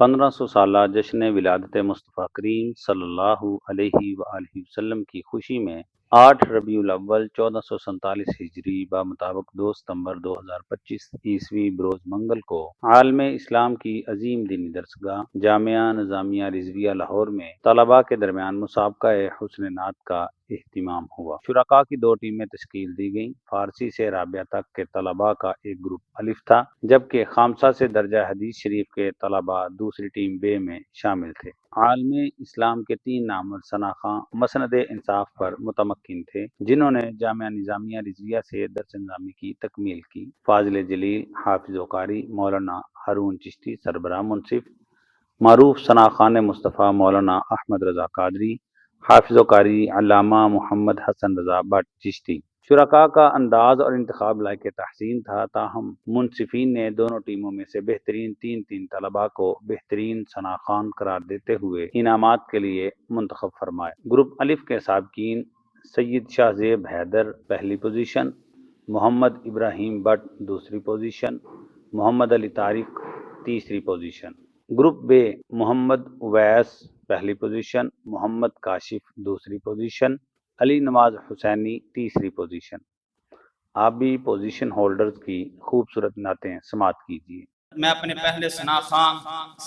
1500 سالہ جشن ولادت مصطفیٰ کریم صلی اللہ علیہ وآلہ وسلم کی خوشی میں 8 ربیع الاول 1447 ہجری بمطابق 2 ستمبر 2025 عیسوی بروز منگل کو عالم اسلام کی عظیم دینی درسگاہ جامعہ نظامیہ رضویہ لاہور میں طلباء کے درمیان مسابقہ حسن نعت کا اہتمام ہوا۔ شرکاء کی 2 ٹیمیں تشکیل دی گئیں۔ فارسی سے رابعہ تک کے طلباء کا ایک گروپ الف تھا، جبکہ خامسہ سے درجہ حدیث شریف کے طلباء دوسری ٹیم بے میں شامل تھے۔ عالم اسلام کے 3 نامور ثناء مسند انصاف پر متمکن تھے، جنہوں نے جامعہ نظامیہ رضویہ سے درس نظامی کی تکمیل کی۔ فاضل جلیل، حافظ و قاری مولانا ہارون چشتی سربراہ منصف، معروف ثناء مصطفیٰ مولانا احمد رضا قادری، حافظ و قاری علامہ محمد حسن رضا بٹ چشتی۔ شرکاء کا انداز اور انتخاب لائق تحسین تھا، تاہم منصفین نے دونوں ٹیموں میں سے بہترین 3 طلباء کو بہترین ثناء خوان قرار دیتے ہوئے انعامات کے لیے منتخب فرمائے۔ گروپ الف کے سابقین سید شاہ زیب حیدر پہلی پوزیشن، محمد ابراہیم بٹ دوسری پوزیشن، محمد علی طارق تیسری پوزیشن۔ گروپ بے محمد اویس پہلی پوزیشن، محمد کاشف دوسری پوزیشن، علی نواز حسینی تیسری پوزیشن۔ آپ بھی پوزیشن ہولڈرز کی خوبصورت نعتیں سماعت کیجیے۔ میں اپنے پہلے ثناء خان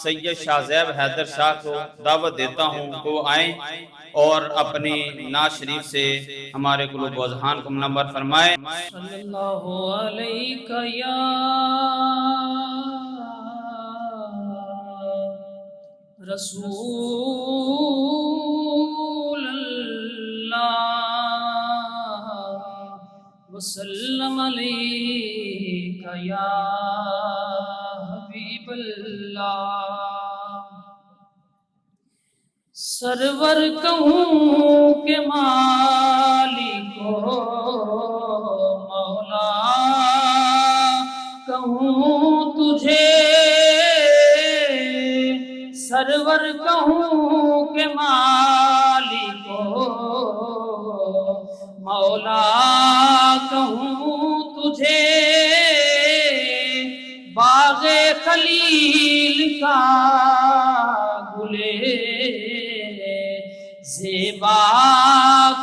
سید شاہ زیب حیدر شاہ کو دعوت دیتا ہوں کہ وہ آئیں اور اپنی نعت شریف سے ہمارے قلوب و اذہان کو منور فرمائیں۔ صلی اللہ علیہ یا رسول اللہ وسلم علیک یا حبیب اللہ۔ سرور کہوں کہ مالک و مولا کہوں تجھے، سرور کہوں کہ مالک و مولا کہوں تجھے، باغ خلیل کا گلے زیبا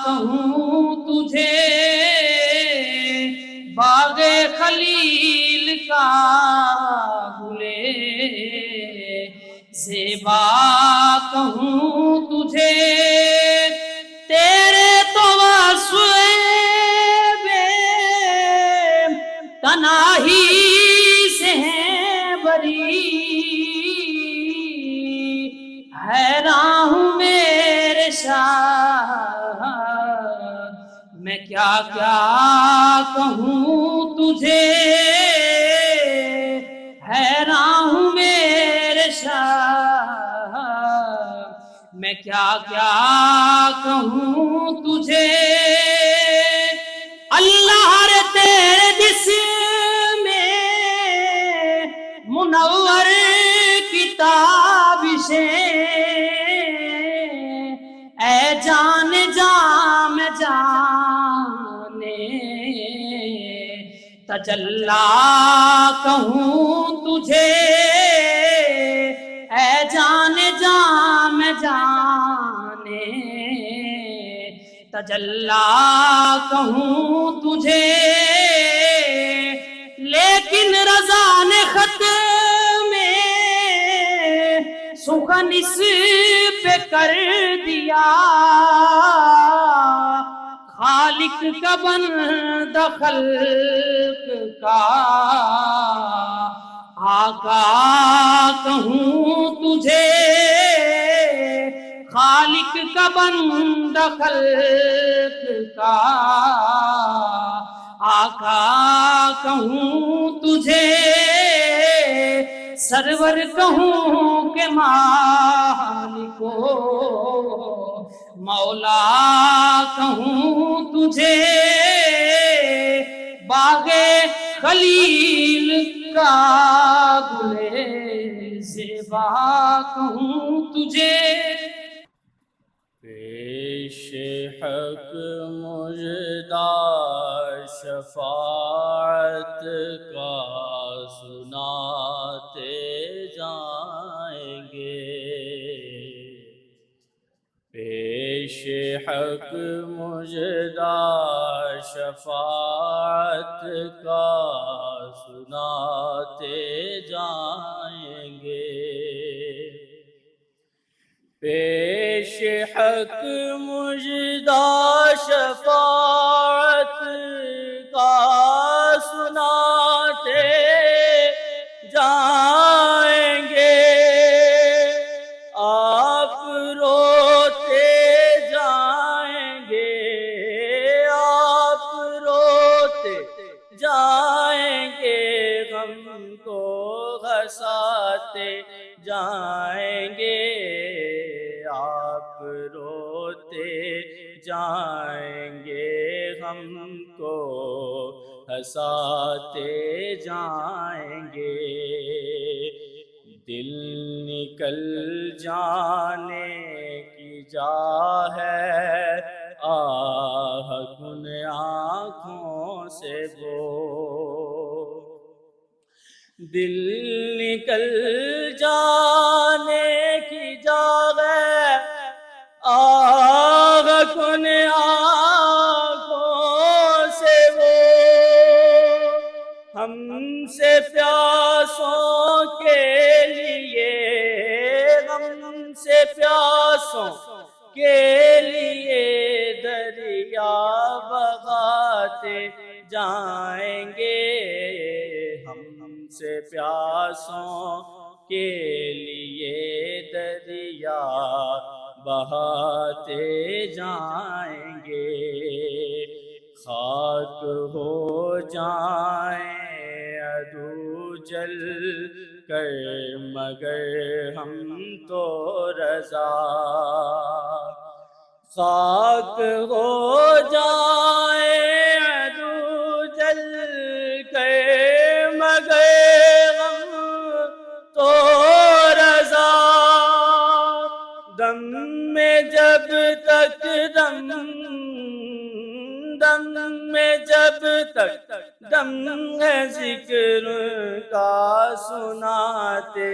کہوں تجھے، باغ خلیل کا گلے زیبا کہوں تجھے، تیرے تو واسوے بے تناہی سے ہیں بری، حیران ہوں میرے شاہ میں کیا کیا کہوں تجھے، حیران ہوں میرے شاہ میں کیا کیا کہوں تجھے۔ اللہ رے تیرے جسم میں منور کتاب سے، اے جان جام جانے تجلا کہوں تجھے، اے جان جام جانے تجلا کہوں تجھے، لیکن رضا نے خط میں سخن اس پہ کر دیا، خالق کا بندہ خلق کا آقا کہوں تجھے، خالق کا بندہ خلق کا آقا کہوں تجھے، سرور کہوں کہ مالک و مولا کہوں تجھے، باغ خلیل کا گلے زیبا کہوں تجھے۔ پیش حق مژدہ شفاعت کا سناتے جائیں حق مجدہ شفاعت کا سناتے جائیں گے، پیش حق مجدہ شفاعت کا سناتے جائیں گے، آپ روتے جائیں گے، آپ روتے جائیں گے، غم کو ہنساتے جائیں گے، آپ روتے جائیں گے، ہم کو ہنساتے جائیں گے، دل نکل جانے کی جا ہے، آہ کن آنکھوں سے وہ، دل نکل جانے کی جا ہے، آہ کن آنکھوں سے وہ، ہم سے پیاسوں کے لیے، ہم سے پیاسوں کے لیے دریا بہاتے جائیں گے، ہم سے پیاسوں کے لیے دریا بہاتے جائیں گے، خاک ہو جائیں عدو جل کر مگر ہم تو رضا، خاک ہو جائیں عدو جل کر مگر ہم تو رضا، دم میں جب تک دم میں جب تک دم ہے ذکر کا سناتے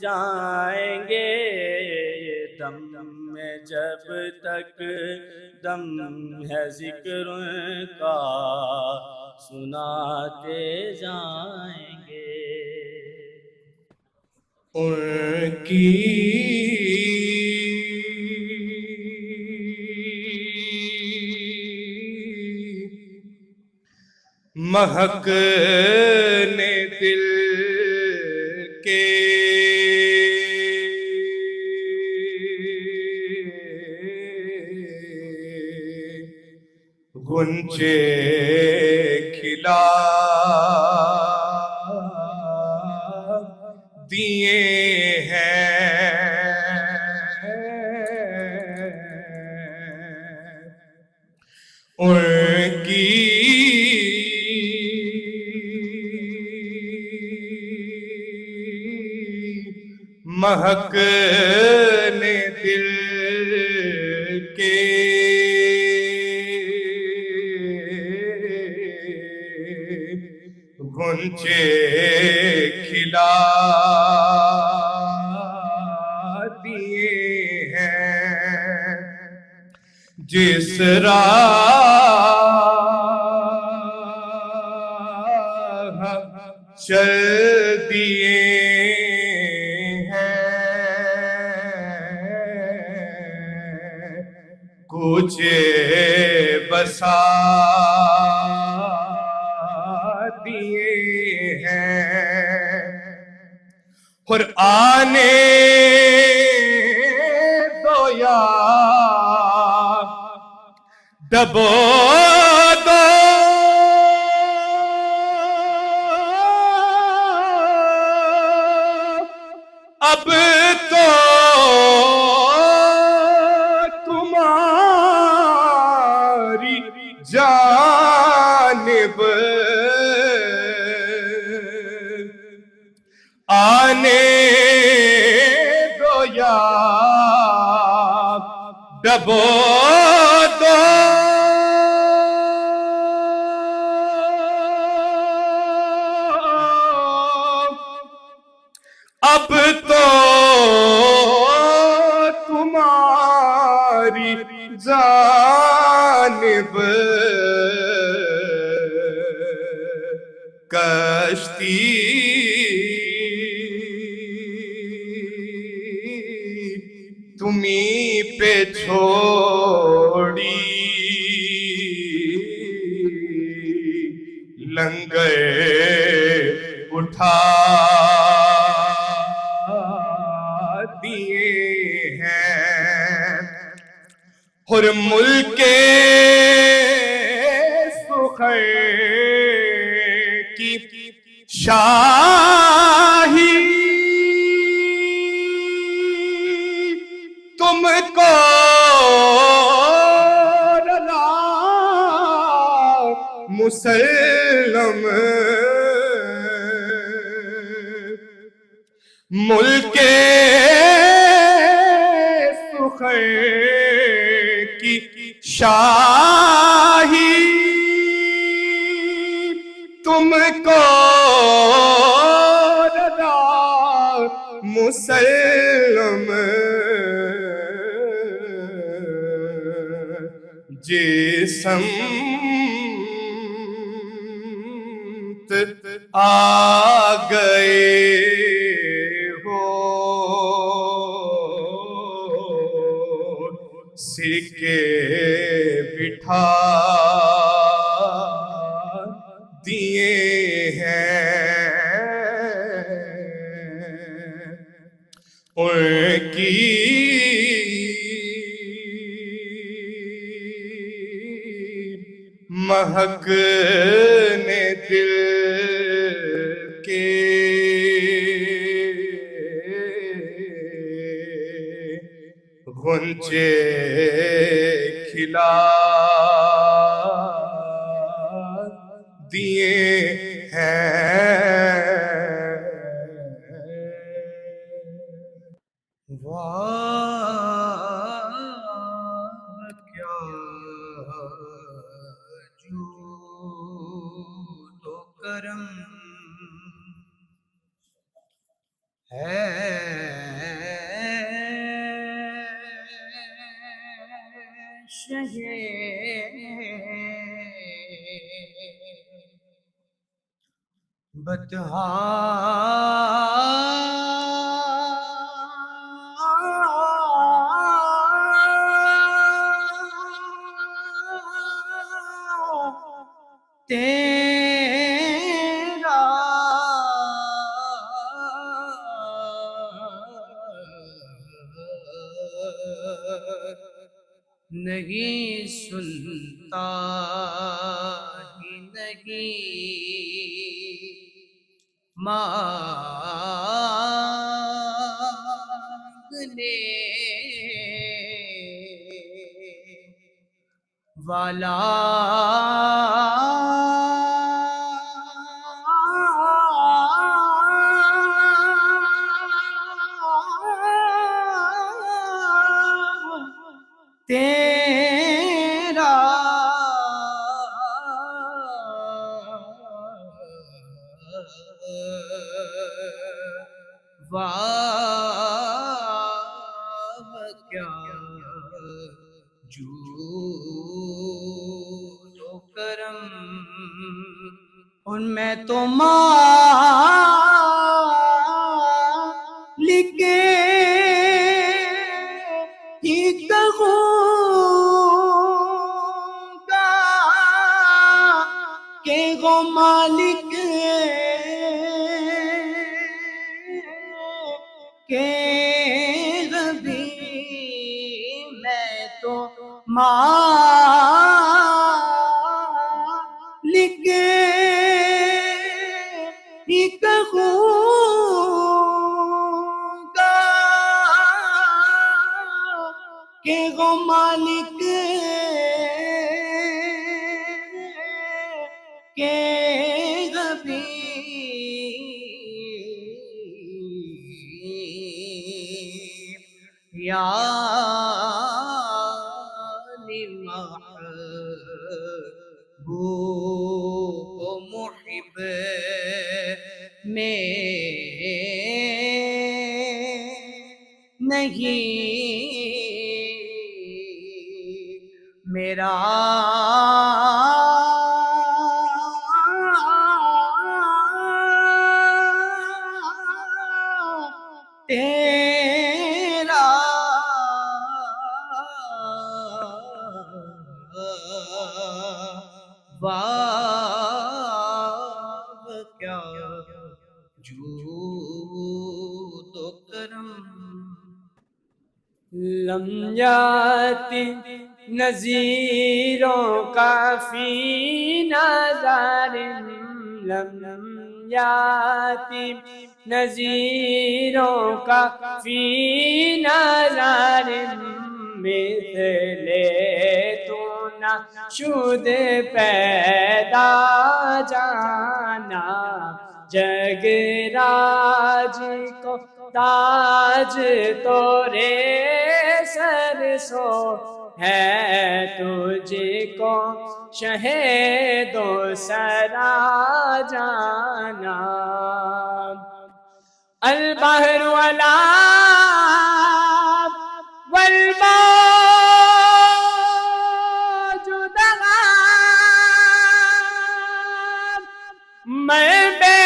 جائیں گے، دم میں جب تک دم ہے ذکر کا سناتے جائیں گے، ان کی مہک نے دل کے غنچے کھلا دیے ہیں، ان کی مہک نے دل کے غنچے کھلا دیے ہیں، جس راہ چل دیے کوچے بسا دیے ہیں، اور آنے دو یا دبو دو اب تو جانب آنے دو یا دبو دو اب تو تمہاری تمہیں پہ چھوڑی لنگر اٹھا دیے ہیں اور ملک سخن کی شاہی تم کو رضا مسلم ملک سخن کی شاہی تم کو رضا مسلم سمت آ گئے ہو سکے بٹھا دیے ہیں ان کی مہک نے دل کے غنچے کھلا دیے ہیں واہ کیا جود و کرم ہے شہے بتہا تیرا نہیں سنتا ہی نہیں مانگنے والا تیرا واہ کیا جود و کرم ان میں تو مالک ہی کہوں گا کہ وہ مالک کہ بھی میں تو مالک ہی کہوں گا کہ وہ مالک کہ بھی یعنی محبوب و محب میں نہیں میرا تیرا لم یاتی نذیروں کا فی نظر، لم یاتی نذیروں کا فی نظر، مثل تو نہ شد پیدا جانا، جگ راج کو تاج تورے سر سو ہے، تجھ کو شہید و سرا جانا، البحر ولا والموج دغام، میں بے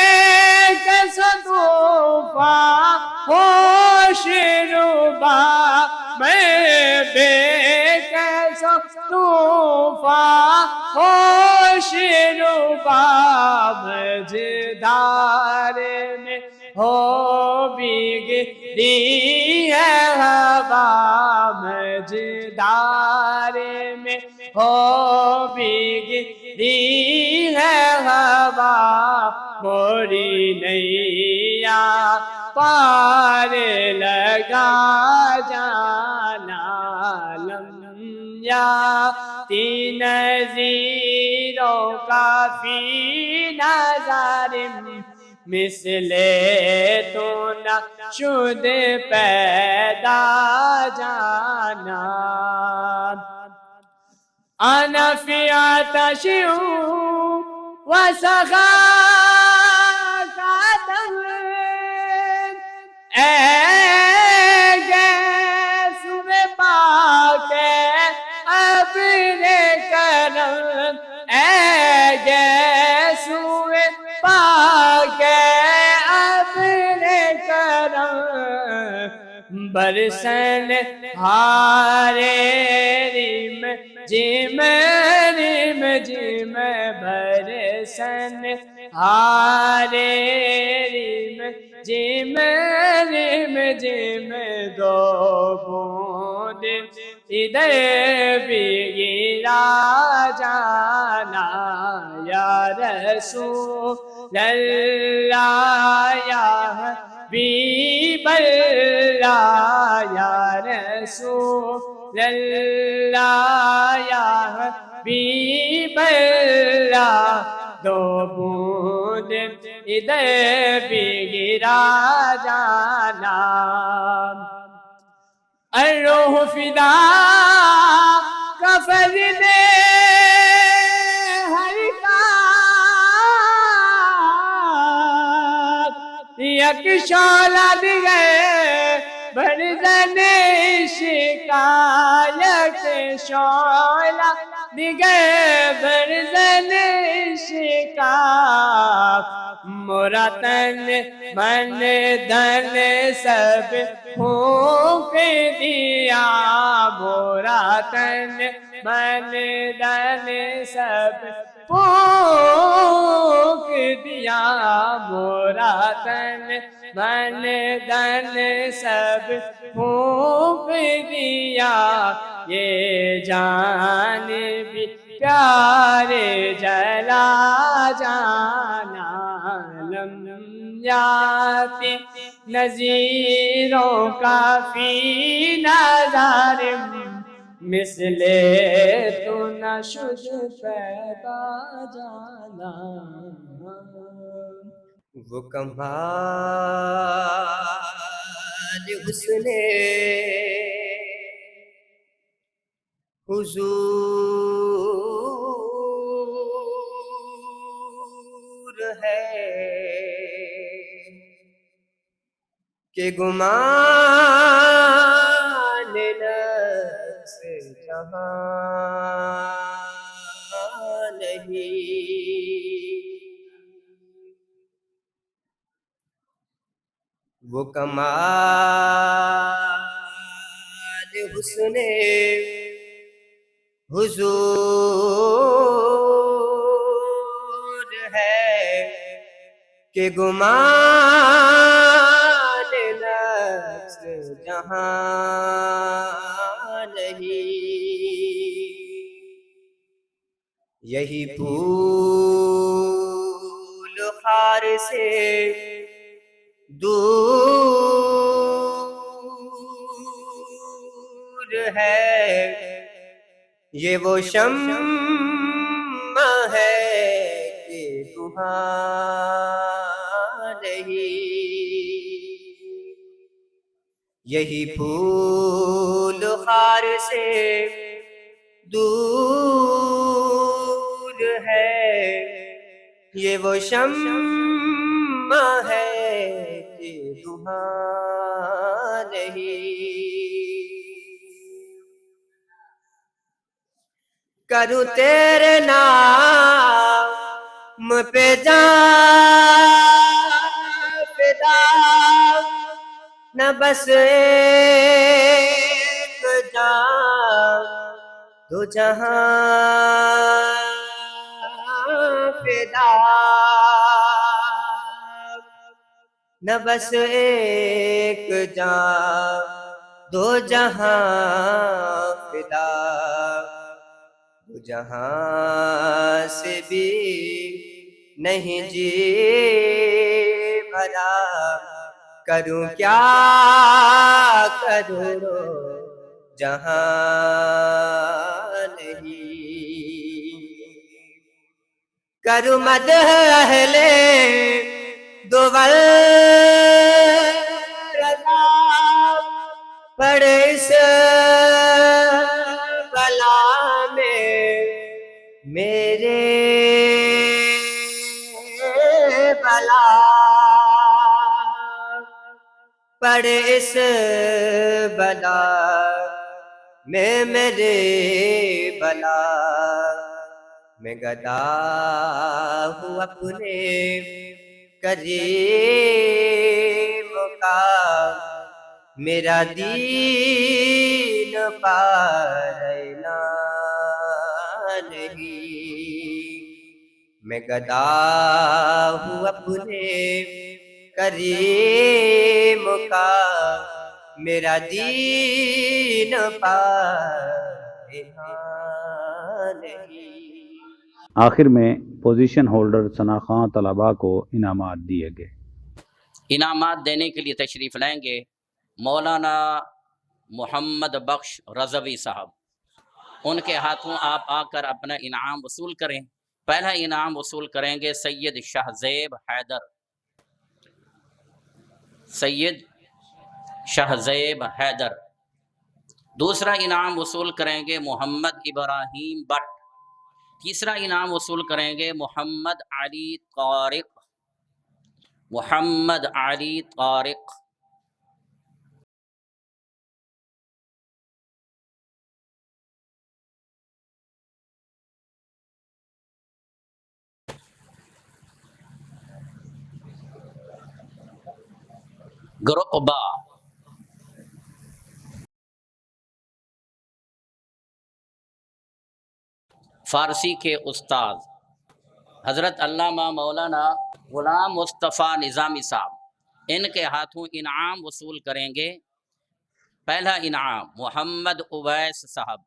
کس طوفان ہوش ربا، میں بے کس طوفان ہوش ربا، مجدار میں ہو بگڑی ہے ہوا، مجدار میں ہو بگڑی ہے ہوا، موری نیا پار لگا جانا، لم یاتی نذیروں کا فی نظر، مثل تو نہ شد پیدا جانا، انا فی آتش وسخاء قدم، اے گیس میں پاک ابر کرم، اے گیس میں پاک ابر کرم، برسن ہارے ریم جم ریم جم، برسن ہارے ریم جم ریم جم، دو بوند ادھر بھی گرا جانا، یا رسول اللہ یا حبیب اللہ، یا رسول اللہ یا حبیب اللہ، دو بوند ادھر بھی گرا جانا، الروح فدا کا فضل حرکات، یک شعلہ دیگے برزن شکایت، شعلہ دیگے برزن شکایت، مرا تن من دن سب پھونک دیا، مرا تن من دن سب پھونک دیا، مرا تن من دن سب پھونک دیا، یہ جان بھی پیارے جلا جانا، لم یاتی نذیروں کا فی نظر، مثل تو نہ شد پیدا جانا، وہ کمال حسن حضور ہے کہ گمان نفس جہاں نہیں، وہ کمال حسن حضور ہے کہ گمان نفس جہاں نہیں، یہی پھول خار سے دور ہے، یہ وہ شمع ہے کہ وہاں نہیں، یہی پھول خار سے دور ہے، یہ وہ شمع ہے کہ وہاں نہیں، کروں تیرے نام پہ جان فدا، نہ بس ایک جان دو جہاں فدا، نہ بس ایک جان دو جہاں فدا، دو جہاں سے بھی نہیں جی بھرا، کروں کیا کروں جہاں نہیں، کروں مدح اہل دول رضا، پڑے اس بلا میں میرے بلا، پڑے اس بلا میں میرے بلا، میں گدا ہوں اپنے کریم کا، میرا دین پارینا نہیں، میں گدا ہوں اپنے کریم کا، میرا دین پارینا نہیں۔ آخر میں پوزیشن ہولڈر ثنا خان طلباء کو انعامات دیے گئے۔ انعامات دینے کے لیے تشریف لائیں گے مولانا محمد بخش رضوی صاحب، ان کے ہاتھوں آپ آ کر اپنا انعام وصول کریں۔ پہلا انعام وصول کریں گے سید شہزیب حیدر، سید شہزیب حیدر۔ دوسرا انعام وصول کریں گے محمد ابراہیم بٹ۔ تیسرا انعام وصول کریں گے محمد علی طارق، محمد علی طارق۔ گروپ با، فارسی کے استاد حضرت علامہ مولانا غلام مصطفیٰ نظامی صاحب، ان کے ہاتھوں انعام وصول کریں گے۔ پہلا انعام محمد اویس صاحب،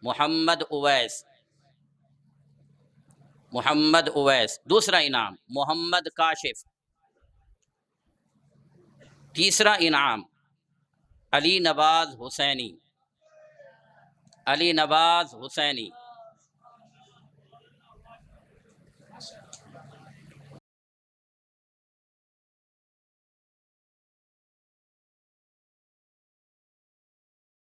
محمد اویس، محمد اویس۔ دوسرا انعام محمد کاشف۔ تیسرا انعام علی نواز حسینی، علی نواز حسینی۔